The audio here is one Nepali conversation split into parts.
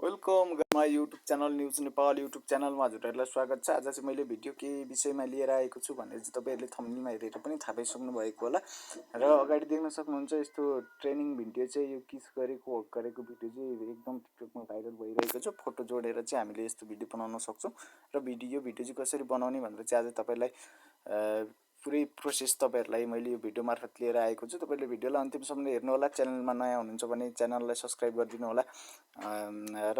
Welcome my YouTube channel news Nepal YouTube च्यानलमा हजुरहरूलाई स्वागत छ। आज चाहिँ मैले भिडियो के विषयमा लिएर आएको छु भनेर चाहिँ तपाईँहरूले थम्बनेलमा हेरेर पनि थाहा पाइसक्नु भएको होला र अगाडि देख्न सक्नुहुन्छ यस्तो ट्रेनिङ भिडियो चाहिँ यो किस गरेको हक गरेको भिडियो चाहिँ एकदम टिकटकमा भाइरल भइरहेको छ। फोटो जोडेर चाहिँ हामीले यस्तो भिडियो बनाउन सक्छौँ र यो भिडियो चाहिँ कसरी बनाउने भनेर चाहिँ आज तपाईँलाई पुरै प्रोसेस तपाईँहरूलाई मैले यो भिडियो मार्फत लिएर आएको छु। तपाईँले भिडियोलाई अन्तिमसम्म हेर्नु होला। च्यानलमा नयाँ हुनुहुन्छ भने च्यानललाई सब्सक्राइब गरिदिनु होला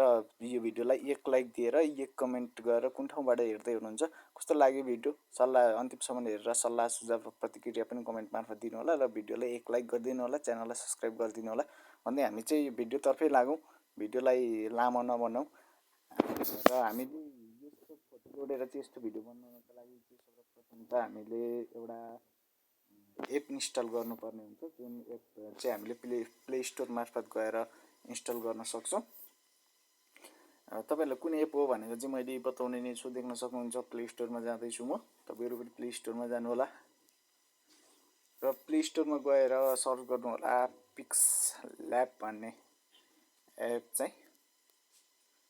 र यो भिडियोलाई एक लाइक दिएर एक कमेन्ट गरेर कुन ठाउँबाट हेर्दै हुनुहुन्छ, कस्तो लाग्यो भिडियो, सल्लाह अन्तिमसम्म हेरेर सल्लाह सुझाव प्रतिक्रिया पनि कमेन्ट मार्फत दिनु होला र भिडियोलाई एक लाइक गरिदिनु होला, च्यानललाई सब्सक्राइब गरिदिनु होला भन्दै हामी चाहिँ यो भिडियोतर्फै लागौँ। भिडियोलाई लामो नबनाउँ र हामी यस्तो फोटो जोडेर चाहिँ यस्तो भिडियो बनाउनको लागि चाहिँ सर्वप्रथम त हामीले एउटा एप इन्स्टल गर्नुपर्ने हुन्छ, जुन एप चाहिँ हामीले प्ले स्टोर मार्फत गएर इन्स्टल गर्न सक्छौँ। तपाईँहरूलाई कुन एप हो भनेर चाहिँ मैले बताउने नै छु। देख्न सक्नुहुन्छ प्ले स्टोरमा जाँदैछु म, तपाईँहरू पनि प्ले स्टोरमा जानु होला र प्ले स्टोरमा गएर सर्च गर्नु होला पिक्स ल्याब भन्ने एप चाहिँ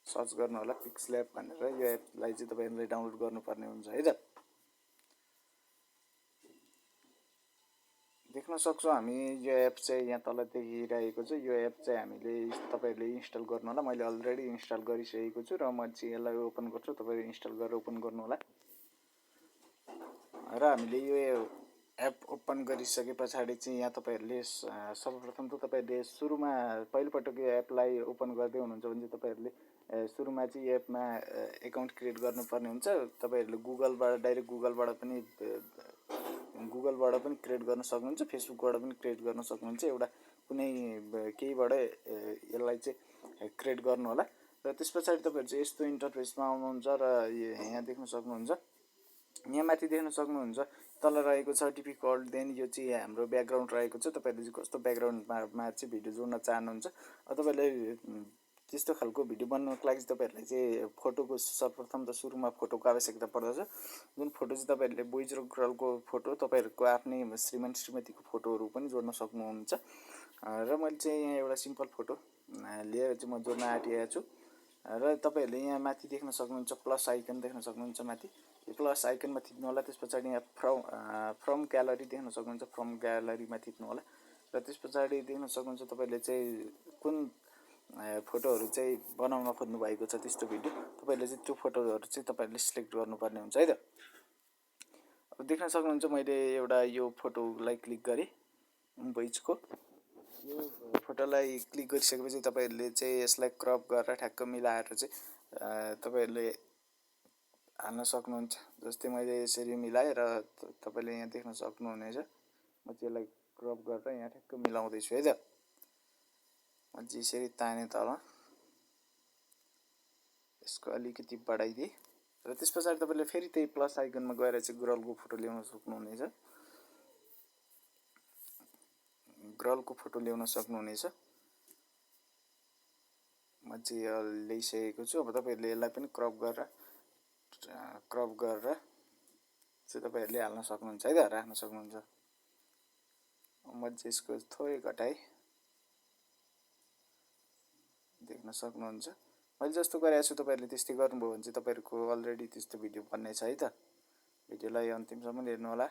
सर्च गर्नु होला पिक्स ल्याब भनेर। यो एपलाई चाहिँ तपाईँहरूले डाउनलोड गर्नुपर्ने हुन्छ है त। देख्न सक्छौँ हामी यो एप चाहिँ यहाँ तल देखिरहेको छ। यो एप चाहिँ हामीले तपाईँहरूले इन्स्टल गर्नु होला। मैले अलरेडी इन्स्टल गरिसकेको छु र म चाहिँ यसलाई ओपन गर्छु, तपाईँहरू इन्स्टल गरेर ओपन गर्नु होला र हामीले यो एप ओपन गरिसके पछाडि चाहिँ यहाँ तपाईँहरूले सर्वप्रथम त तपाईँहरूले सुरुमा पहिलोपटक यो एपलाई ओपन गर्दै हुनुहुन्छ भने चाहिँ तपाईँहरूले सुरुमा चाहिँ यो एपमा एकाउन्ट क्रिएट गर्नुपर्ने हुन्छ। तपाईँहरूले गुगलबाट डाइरेक्ट गुगलबाट पनि क्रिएट गर्न सक्नुहुन्छ, फेसबुकबाट पनि क्रिएट गर्न सक्नुहुन्छ। एउटा कुनै केहीबाट यसलाई चाहिँ क्रिएट गर्नु होला र त्यस पछाडि तपाईँहरू चाहिँ यस्तो इन्टरफेसमा आउनुहुन्छ र यहाँ देख्न सक्नुहुन्छ, यहाँ माथि देख्न सक्नुहुन्छ तल रहेको छ डिफिकल्ट, देन यो चाहिँ हाम्रो ब्याकग्राउन्ड रहेको छ। तपाईँहरूले चाहिँ कस्तो ब्याकग्राउन्डमा चाहिँ भिडियो जोड्न चाहनुहुन्छ, तपाईँले त्यस्तो खालको भिडियो बनाउनको लागि तपाईँहरूलाई चाहिँ फोटोको सर्वप्रथम त सुरुमा फोटोको आवश्यकता पर्दछ। जुन फोटो चाहिँ तपाईँहरूले बोइज र गर्लको फोटो, तपाईँहरूको आफ्नै श्रीमान श्रीमतीको फोटोहरू पनि जोड्न सक्नुहुन्छ र मैले चाहिँ यहाँ एउटा सिम्पल फोटो लिएर चाहिँ म जोड्न आँटिएको छु र तपाईँहरूले यहाँ माथि देख्न सक्नुहुन्छ प्लस आइकन देख्न सक्नुहुन्छ माथि, यो प्लस आइकनमा थिच्नु होला। त्यस पछाडि यहाँ फ्रम ग्यालरी देख्न सक्नुहुन्छ, फ्रम ग्यालरीमा थिच्नु होला र त्यस पछाडि देख्न सक्नुहुन्छ तपाईँले चाहिँ कुन फोटोहरू चाहिँ बनाउन खोज्नु भएको छ त्यस्तो भिडियो, तपाईँहरूले चाहिँ त्यो फोटोहरू चाहिँ तपाईँहरूले सिलेक्ट गर्नुपर्ने हुन्छ है त। अब देख्न सक्नुहुन्छ मैले एउटा यो फोटोलाई क्लिक गरेँ, बोइजको यो फोटोलाई क्लिक गरिसकेपछि तपाईँहरूले चाहिँ यसलाई क्रप गरेर ठ्याक्क मिलाएर चाहिँ तपाईँहरूले हाल्न सक्नुहुन्छ। जस्तै मैले यसरी मिलाएँ र तपाईँले यहाँ देख्न सक्नुहुनेछ। म चाहिँ यसलाई क्रप गरेर यहाँ ठ्याक्क मिलाउँदैछु है त। म चाहिँ यसरी ताने तल, यसको अलिकति बढाइदिएँ र त्यस पछाडि तपाईँले फेरि त्यही प्लस आइकनमा गएर चाहिँ गर्लको फोटो ल्याउन सक्नुहुनेछ, गर्लको फोटो ल्याउन सक्नुहुनेछ। म चाहिँ यो ल्याइसकेको छु। अब तपाईँहरूले यसलाई पनि क्रप गरेर चाहिँ तपाईँहरूले हाल्न सक्नुहुन्छ है त, राख्न सक्नुहुन्छ। म चाहिँ यसको थोरै घटाएँ, देख्न सक्नुहुन्छ। मैले जस्तो गरेको छु तपाईँहरूले त्यस्तै गर्नुभयो भने चाहिँ तपाईँहरूको अलरेडी त्यस्तो भिडियो बन्ने छ है त। भिडियोलाई अन्तिमसम्म हेर्नु होला।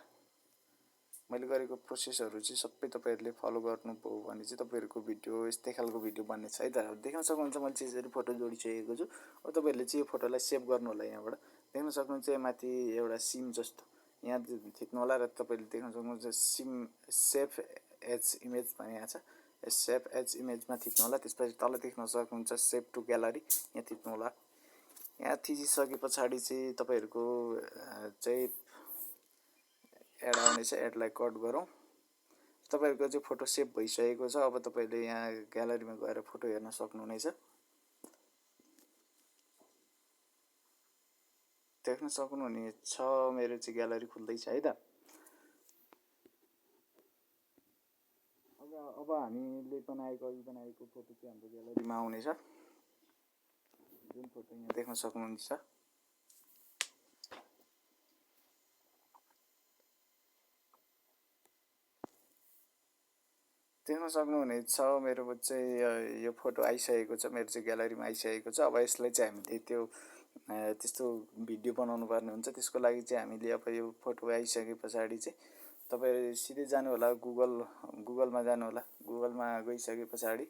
मैले गरेको प्रोसेसहरू चाहिँ सबै तपाईँहरूले फलो गर्नुभयो भने चाहिँ तपाईँहरूको भिडियो यस्तै खालको भिडियो बन्ने छ है त। देख्न सक्नुहुन्छ मैले चाहिँ यसरी फोटो जोडिसकेको छु। अब तपाईँहरूले चाहिँ यो फोटोलाई सेभ गर्नु होला। यहाँबाट देख्न सक्नुहुन्छ माथि एउटा सिम जस्तो यहाँ थिच्नु होला र तपाईँले देख्न सक्नुहुन्छ सेभ एज इमेज भनेको छ, सेभ एज इमेजमा थिच्नु होला। त्यसपछि तल देख्न सक्नुहुन्छ सेभ टु ग्यालरी, यहाँ थिच्नु होला। यहाँ थिचिसके पछाडि चाहिँ तपाईँहरूको चाहिँ एड आउनेछ, एडलाई कट गरौँ। तपाईँहरूको चाहिँ फोटो सेभ भइसकेको छ। अब तपाईँले यहाँ ग्यालरीमा गएर फोटो हेर्न सक्नुहुनेछ। देख्न सक्नुहुनेछ मेरो चाहिँ ग्यालरी खुल्दैछ है त। अब हामीले अघि बनाएको फोटो चाहिँ हाम्रो ग्यालरीमा आउनेछ, जुन फोटो यहाँ देख्न सक्नुहुन्छ। देख्न सक्नुहुनेछ मेरो चाहिँ यो फोटो आइसकेको छ, मेरो चाहिँ ग्यालरीमा आइसकेको छ। अब यसलाई चाहिँ हामीले त्यस्तो भिडियो बनाउनु पर्ने हुन्छ। त्यसको लागि चाहिँ हामीले अब यो फोटो आइसके पछाडि चाहिँ तपाईँ सिधै जानु होला गुगलमा जानु होला। गुगलमा गइसके पछाडि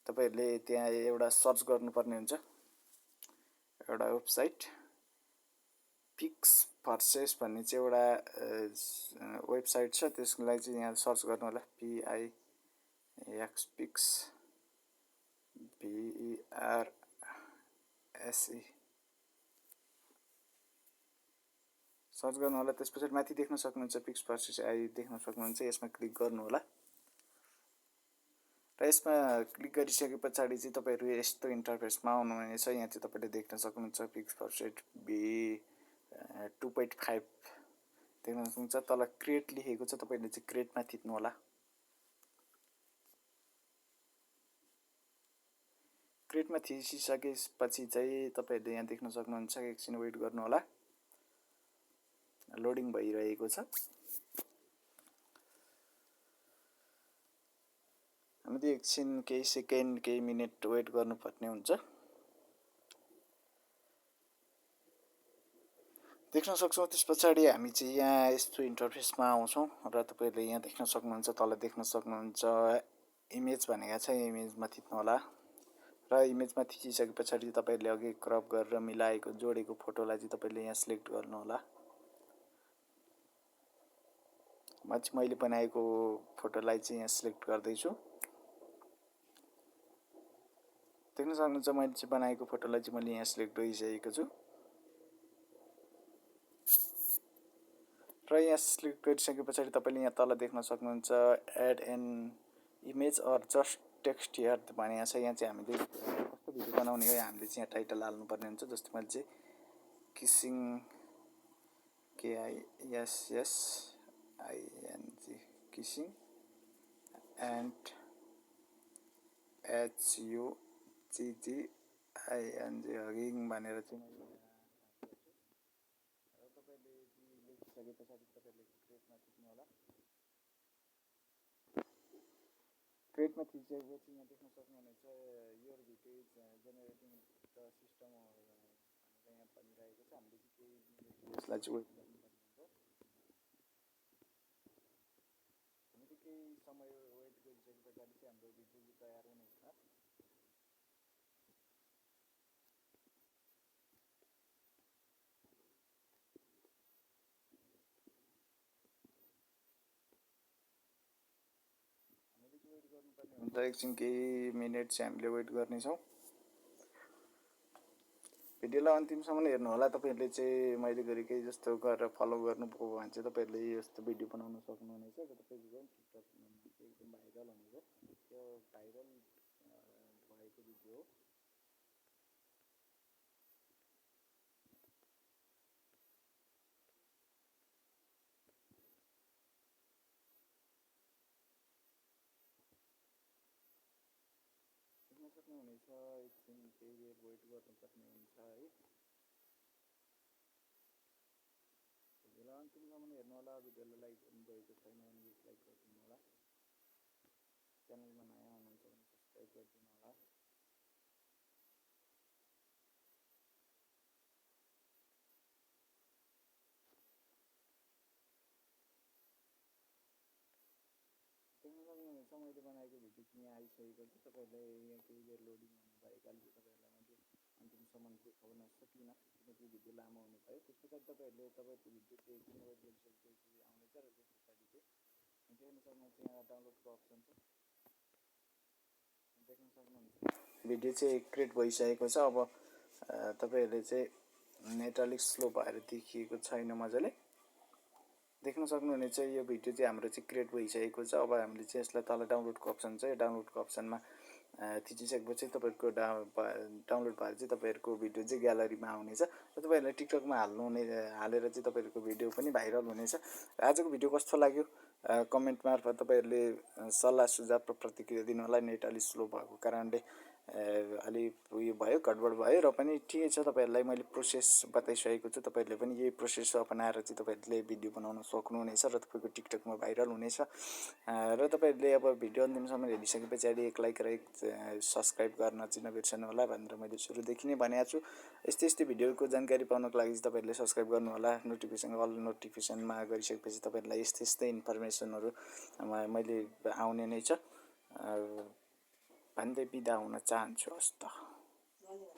तपाईँहरूले त्यहाँ एउटा सर्च गर्नुपर्ने हुन्छ, एउटा वेबसाइट पिक्स भर्सेस भन्ने चाहिँ एउटा वेबसाइट छ। त्यसलाई चाहिँ यहाँ सर्च गर्नु होला, PIX पिक्स VERSE सर्च गर्नु होला। त्यस पछाडि माथि देख्न सक्नुहुन्छ पिक्स भर्सेस AI देख्न सक्नुहुन्छ। यसमा क्लिक गर्नु होला र यसमा क्लिक गरिसके पछाडि चाहिँ तपाईँहरू यस्तो इन्टरफेसमा आउनुहुनेछ। यहाँ चाहिँ तपाईँले देख्न सक्नुहुन्छ पिक्स भर्सेस V2.5 देख्न सक्नुहुन्छ। तल क्रिएट लेखेको छ, तपाईँले चाहिँ क्रिएटमा थिच्नु होला। क्रिएटमा थिचिसकेपछि चाहिँ तपाईँहरूले यहाँ देख्न सक्नुहुन्छ। एकछिन वेट गर्नु होला, लोडिङ भइरहेको छ। हामीले एकछिन केही सेकेन्ड केही मिनट वेट गर्नुपर्ने हुन्छ। देख्न सक्छौँ। त्यस पछाडि हामी चाहिँ यहाँ यस्तो इन्टरफेसमा आउँछौँ र तपाईँहरूले यहाँ देख्न सक्नुहुन्छ, तल देख्न सक्नुहुन्छ इमेज भनेको छ। इमेजमा थिच्नु होला र इमेजमा थिचिसके पछाडि तपाईँहरूले अघि क्रप गरेर मिलाएको जोडेको फोटोलाई चाहिँ तपाईँले यहाँ सिलेक्ट गर्नु होला। मैले बनाएको फोटोलाई चाहिँ यहाँ सिलेक्ट गर्दैछु। देख्न सक्नुहुन्छ मैले चाहिँ बनाएको फोटोलाई चाहिँ मैले यहाँ सिलेक्ट गरिसकेको छु र यहाँ सिलेक्ट गरिसके पछाडि तपाईँले यहाँ तल देख्न सक्नुहुन्छ add an image or just text here भनेको छ। यहाँ चाहिँ हामीले कस्तो भिडियो बनाउने हो, हामीले चाहिँ यहाँ टाइटल हाल्नुपर्ने हुन्छ। जस्तै मैले चाहिँ kissing KISSING kissing and HUGGING हगिङ भनेर चाहिँ तपाईँले लेखिसके पछाडि तपाईँले क्रिएटमा थिच्नु होला। क्रिएटमा थिचिसकेपछि यहाँ देख्न सक्नुहुनेछ your video is generating the system भनेर यहाँ भनिरहेको छ। हामीले चाहिँ यसलाई चाहिँ वेट गर्नुपर्ने हुन्छ। हामीले केही समय वेट गरिसके पछाडि चाहिँ हाम्रो भिडियो चाहिँ तयार हुनेछ। वेट गर्नुपर्ने हुन्छ। एकछिन केही मिनट चाहिँ हामीले वेट गर्नेछौँ। भिडियोलाई अन्तिमसम्म हेर्नु होला। तपाईँहरूले चाहिँ मैले गरेकै जस्तो गरेर फलो गर्नुभयो भने चाहिँ तपाईँहरूले यस्तो भिडियो बनाउन सक्नुहुनेछ र तपाईँको टिकटकमा एकदम भाइरल हुनेछ। त्यो भाइरल भएको भिडियो हो। देख्न सक्नुहुनेछ। एकछिन केही बेर वेट गर्नुपर्ने हुन्छ है। भिडियोलाई अन्तिमसम्म हेर्नु होला। भिडियोलाई लाइक गर्नुभएको छैन भने लाइक गरिदिनु होला। च्यानलमा नयाँ हुनुहुन्छ भने सब्सक्राइब गरिदिनु होला। देख्न सक्नुहुनेछ मैले बनाएको भिडियो चाहिँ यहाँ आइसकेको छ। तपाईँहरूले यहाँ केही बेर लोडिङ हुनुभएकाले चाहिँ तपाईँहरूलाई मैले अन्तिमसम्म देखाउन सकिनँ, किनकि भिडियो लामो हुनुभयो। त्यस पछाडि तपाईँहरूले तपाईँको भिडियो चाहिँ एकछिन वेट गरिसकेपछि आउनेछ र त्यस पछाडि चाहिँ देख्न सक्नुहुन्छ यहाँ डाउनलोडको अप्सन छ। देख्न सक्नुहुन्छ भिडियो चाहिँ क्रिएट भइसकेको छ। अब तपाईँहरूले चाहिँ नेट अलिक स्लो भएर देखिएको छैन मजाले। देख्न सक्नुहुनेछ यो भिडियो चाहिँ हाम्रो चाहिँ क्रिएट भइसकेको छ। अब हामीले चाहिँ यसलाई तल डाउनलोडको अप्सन छ। यो डाउनलोडको अप्सनमा थिचिसकेपछि तपाईँको डाउनलोड भएर चाहिँ तपाईँहरूको भिडियो चाहिँ ग्यालरीमा आउनेछ र तपाईँहरूलाई टिकटकमा हालेर चाहिँ तपाईँहरूको भिडियो पनि भाइरल हुनेछ। आजको भिडियो कस्तो लाग्यो कमेन्ट मार्फत तपाईँहरूले सल्लाह सुझाव र प्रतिक्रिया दिनु होला। नेट अलिक स्लो भएको कारणले अलि उयो भयो गडबड भयो र पनि ठिकै छ। तपाईँहरूलाई मैले प्रोसेस बताइसकेको छु। तपाईँहरूले पनि यही प्रोसेस अपनाएर चाहिँ तपाईँहरूले भिडियो बनाउन सक्नुहुनेछ र तपाईँको टिकटकमा भाइरल हुनेछ। र तपाईँहरूले अब भिडियो अन्तिमसम्म हेरिसके पछाडि एक लाइक र एक सब्सक्राइब गर्न चाहिँ नबिर्सनु होला भनेर मैले सुरुदेखि नै भनेको छु। यस्तै यस्तै भिडियोको जानकारी पाउनको लागि चाहिँ तपाईँहरूले सब्सक्राइब गर्नु होला। नोटिफिकेसन अल नोटिफिकेसनमा गरिसकेपछि तपाईँहरूलाई यस्तै यस्तै इन्फर्मेसनहरू मैले आउने नै छ भन्दै बिदा हुन चाहन्छु। हस् त।